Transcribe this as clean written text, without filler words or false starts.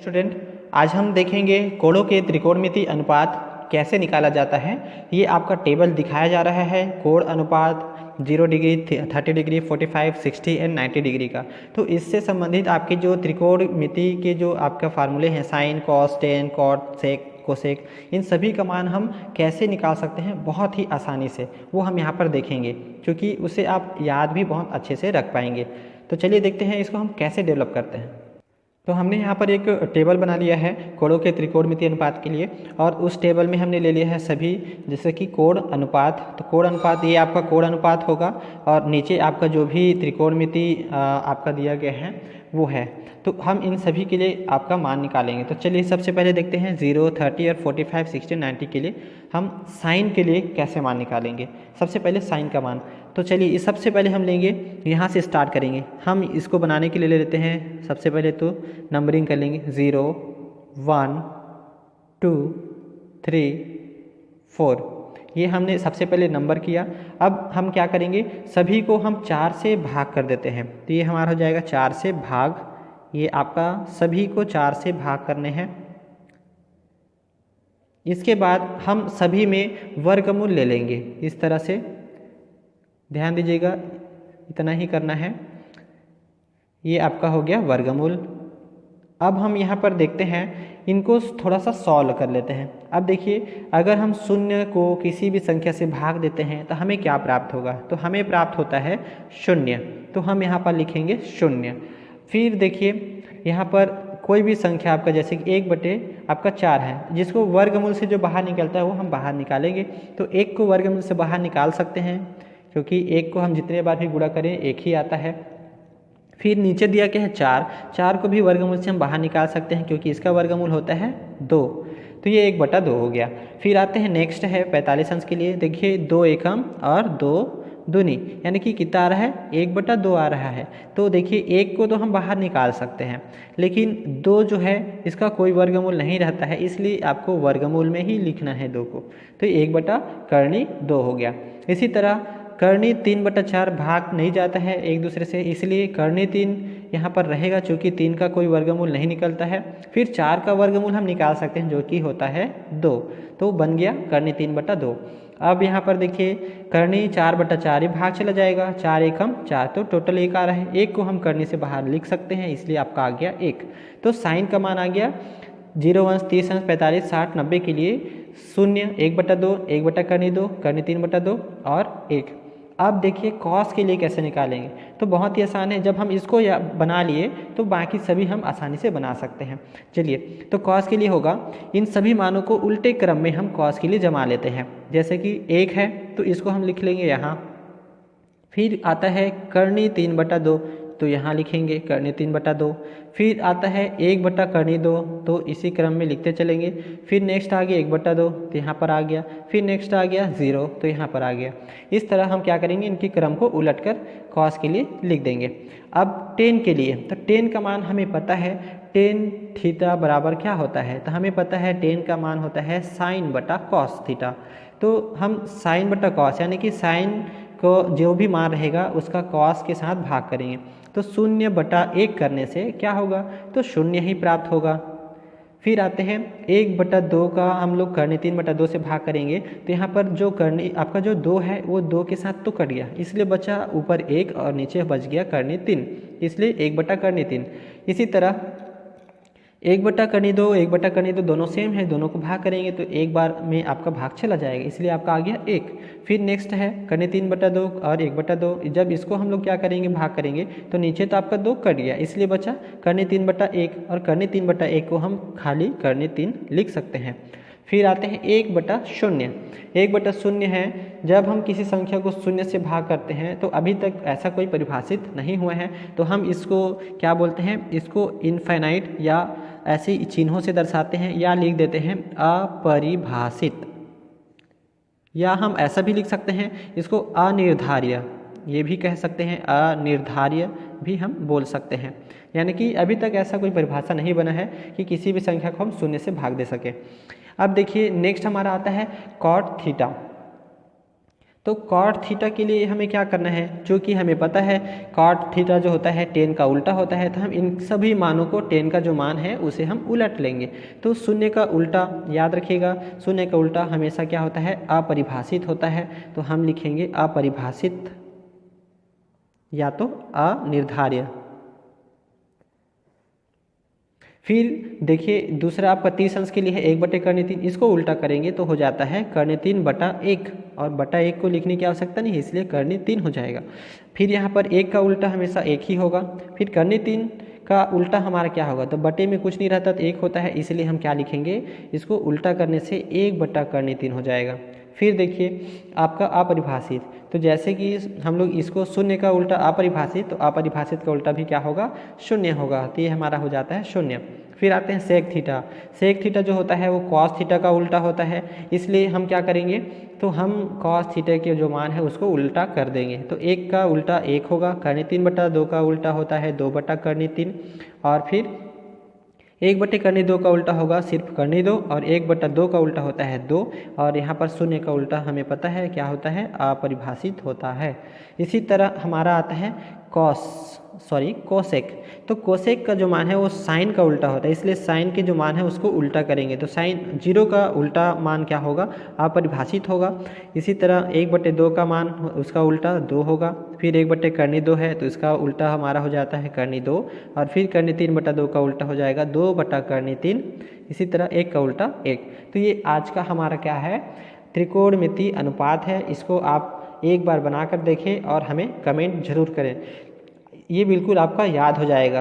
Student, आज हम देखेंगे कोणों के त्रिकोणमिति अनुपात कैसे निकाला जाता है। ये आपका टेबल दिखाया जा रहा है कोण अनुपात 0 डिग्री, 30 डिग्री, 45, 60 एंड 90 डिग्री का। तो इससे संबंधित आपके जो त्रिकोणमिति के जो आपका फार्मूले हैं साइन, कॉस, टेन, कॉट, सेक, कोसेक, इन सभी का मान हम कैसे निकाल सकते हैं बहुत ही आसानी से, वो हम यहाँ पर देखेंगे, क्योंकि उसे आप याद भी बहुत अच्छे से रख पाएंगे। तो चलिए देखते हैं इसको हम कैसे डेवलप करते हैं। तो हमने यहाँ पर एक टेबल बना लिया है कोणों के त्रिकोणमिति अनुपात के लिए, और उस टेबल में हमने ले लिया है सभी, जैसे कि कोण अनुपात। तो कोण अनुपात ये आपका कोण अनुपात होगा, और नीचे आपका जो भी त्रिकोणमिति आपका दिया गया है वो है। तो हम इन सभी के लिए आपका मान निकालेंगे। तो चलिए सबसे पहले देखते हैं 0, 30 और 45, 60, 90 के लिए हम साइन के लिए कैसे मान निकालेंगे। सबसे पहले साइन का मान, तो चलिए सबसे पहले हम लेंगे, यहाँ से स्टार्ट करेंगे। हम इसको बनाने के लिए ले लेते हैं, सबसे पहले तो नंबरिंग कर लेंगे 0, 1, 2, 3, 4। ये हमने सबसे पहले नंबर किया। अब हम क्या करेंगे, सभी को हम 4 से भाग कर देते हैं। तो ये हमारा हो जाएगा 4 से भाग, ये आपका सभी को 4 से भाग करने हैं। इसके बाद हम सभी में वर्गमूल ले लेंगे, इस तरह से ध्यान दीजिएगा, इतना ही करना है। ये आपका हो गया वर्गमूल। अब हम यहाँ पर देखते हैं, इनको थोड़ा सा सॉल्व कर लेते हैं। अब देखिए, अगर हम शून्य को किसी भी संख्या से भाग देते हैं तो हमें क्या प्राप्त होगा, तो हमें प्राप्त होता है 0। तो हम यहाँ पर लिखेंगे 0। फिर देखिए यहाँ पर कोई भी संख्या आपका, जैसे कि 1/4 है, जिसको वर्गमूल से जो बाहर निकलता है वो हम बाहर निकालेंगे। तो 1 को वर्गमूल से बाहर निकाल सकते हैं, क्योंकि 1 को हम जितने बार भी गुणा करें 1 ही आता है। फिर नीचे दिया क्या है 4 को भी वर्गमूल से हम बाहर निकाल सकते हैं, क्योंकि इसका वर्गमूल होता है 2। तो ये 1/2 हो गया। फिर आते हैं नेक्स्ट है 45 अंश के लिए। देखिए 2 एकम और 2 दूनी, यानी कि कितना आ रहा है, 1/2 आ रहा है। तो देखिए 1 को तो हम बाहर निकाल सकते हैं, लेकिन 2 जो है इसका कोई वर्गमूल नहीं रहता है, इसलिए आपको वर्गमूल में ही लिखना है 2 को। तो 1/2 हो गया। इसी तरह कर्णी 3/4 भाग नहीं जाता है एक दूसरे से, इसलिए कर्णी 3 यहाँ पर रहेगा, चूँकि 3 का कोई वर्गमूल नहीं निकलता है। फिर 4 का वर्गमूल हम निकाल सकते हैं, जो कि होता है 2। तो बन गया कर्णी 3/2। अब यहाँ पर देखिए कर्णी 4/4 ही भाग चला जाएगा, 4 एकम 4, तो टोटल 1 आ रहा है। 1 को हम कर्णी से बाहर लिख सकते हैं, इसलिए आपका आ गया 1। तो साइन का मान आ गया 0 अंश, 30 अंश, 45, 60, 90 के लिए 0, 1/2, 1/2, कर्णी 3/2 और 1। अब देखिए कॉस के लिए कैसे निकालेंगे, तो बहुत ही आसान है। जब हम इसको बना लिए तो बाकी सभी हम आसानी से बना सकते हैं। चलिए, तो कॉस के लिए होगा, इन सभी मानों को उल्टे क्रम में हम कॉस के लिए जमा लेते हैं। जैसे कि 1 है तो इसको हम लिख लेंगे यहाँ। फिर आता है कर्णी 3/2, तो यहाँ लिखेंगे कर्णी 3/2। फिर आता है 1/2, तो इसी क्रम में लिखते चलेंगे। फिर नेक्स्ट आ गया 1/2, तो यहाँ पर आ गया। फिर नेक्स्ट आ गया 0, तो यहाँ पर आ गया। इस तरह हम क्या करेंगे, इनके क्रम को उलटकर कॉस के लिए लिख देंगे। अब टेन के लिए, तो टेन का मान हमें पता है, टेन थीटा बराबर क्या होता है, तो हमें पता है टेन का मान होता है sin/cos थीटा। तो हम sin/cos, यानी कि साइन को जो भी मान रहेगा उसका कॉस के साथ भाग करेंगे। तो 0/1 करने से क्या होगा, तो 0 ही प्राप्त होगा। फिर आते हैं 1/2 का हम लोग कर्णी 3/2 से भाग करेंगे, तो यहाँ पर जो कर्णी आपका जो 2 है वो 2 के साथ तो कट गया, इसलिए बचा ऊपर 1 और नीचे बच गया कर्णी 3, इसलिए 1/3। इसी तरह 1/2, 1/2 दोनों सेम है, दोनों को भाग करेंगे तो एक बार में आपका भाग चला जाएगा, इसलिए आपका आ गया 1। फिर नेक्स्ट है कर्णी 3/2 और 1/2। जब इसको हम लोग क्या करेंगे, भाग करेंगे, तो नीचे तो आपका 2 कट गया, इसलिए बचा कर्णी 3/1, और कर्णी 3/1 को हम खाली कर्णी 3 लिख सकते हैं। फिर आते हैं 1/0। 1/0 है, जब हम किसी संख्या को 0 से भाग करते हैं, तो अभी तक ऐसा कोई परिभाषित नहीं हुआ है, तो हम इसको क्या बोलते हैं, इसको इनफाइनाइट या ऐसे चिन्हों से दर्शाते हैं, या लिख देते हैं अपरिभाषित, या हम ऐसा भी लिख सकते हैं इसको अनिर्धार्य, ये भी कह सकते हैं, अनिर्धार्य भी हम बोल सकते हैं। यानी कि अभी तक ऐसा कोई परिभाषा नहीं बना है कि किसी भी संख्या को हम 0 से भाग दे सके। अब देखिए नेक्स्ट हमारा आता है कॉट थीटा। तो कॉट थीटा के लिए हमें क्या करना है, जो कि हमें पता है कॉट थीटा जो होता है 10 का उल्टा होता है, तो हम इन सभी मानों को 10 का जो मान है उसे हम उलट लेंगे। तो शून्य का उल्टा याद रखिएगा, शून्य का उल्टा हमेशा क्या होता है, अपरिभाषित होता है। तो हम लिखेंगे अपरिभाषित या तो अनिर्धार्य। फिर देखिए दूसरा आपका 30 अंश के लिए है 1/3, इसको उल्टा करेंगे तो हो जाता है कर्णी 3/1, और बटा 1 को लिखने की आवश्यकता नहीं है, इसलिए कर्णी 3 हो जाएगा। फिर यहाँ पर 1 का उल्टा हमेशा 1 ही होगा। फिर कर्णी 3 का उल्टा हमारा क्या होगा, तो बटे में कुछ नहीं रहता तो 1 होता है, इसलिए हम क्या लिखेंगे, इसको उल्टा करने से 1/कर्णी 3 हो जाएगा। फिर देखिए आपका अपरिभाषित, तो जैसे कि हम लोग इसको शून्य का उल्टा अपरिभाषित, तो अपरिभाषित का उल्टा भी क्या होगा, शून्य होगा, तो ये हमारा हो जाता है शून्य। फिर आते हैं सेक थीटा। सेक थीटा जो होता है वो कॉस थीटा का उल्टा होता है, इसलिए हम क्या करेंगे, तो हम कॉस थीटा के जो मान है उसको उल्टा कर देंगे। तो 1 का उल्टा 1 होगा, कर्णी 3/2 का उल्टा होता है 2/कर्णी 3, और फिर 1/कर्णी 2 का उल्टा होगा सिर्फ कर्णी 2, और 1/2 का उल्टा होता है 2, और यहाँ पर शून्य का उल्टा हमें पता है क्या होता है, अपरिभाषित होता है। इसी तरह हमारा आता है कोसेक। तो कोसेक का जो मान है वो साइन का उल्टा होता है, इसलिए साइन के जो मान है उसको उल्टा करेंगे। तो साइन 0 का उल्टा मान क्या होगा, अपरिभाषित होगा। इसी तरह 1/2 का मान उसका उल्टा 2 होगा। फिर 1/कर्णी 2 है तो इसका उल्टा हमारा हो जाता है कर्णी 2, और फिर कर्णी 3/2 का उल्टा हो जाएगा 2/कर्णी 3। इसी तरह 1 का उल्टा 1। तो ये आज का हमारा क्या है, त्रिकोणमितीय अनुपात है। इसको आप एक बार बना कर देखें और हमें कमेंट जरूर करें, ये बिल्कुल आपका याद हो जाएगा।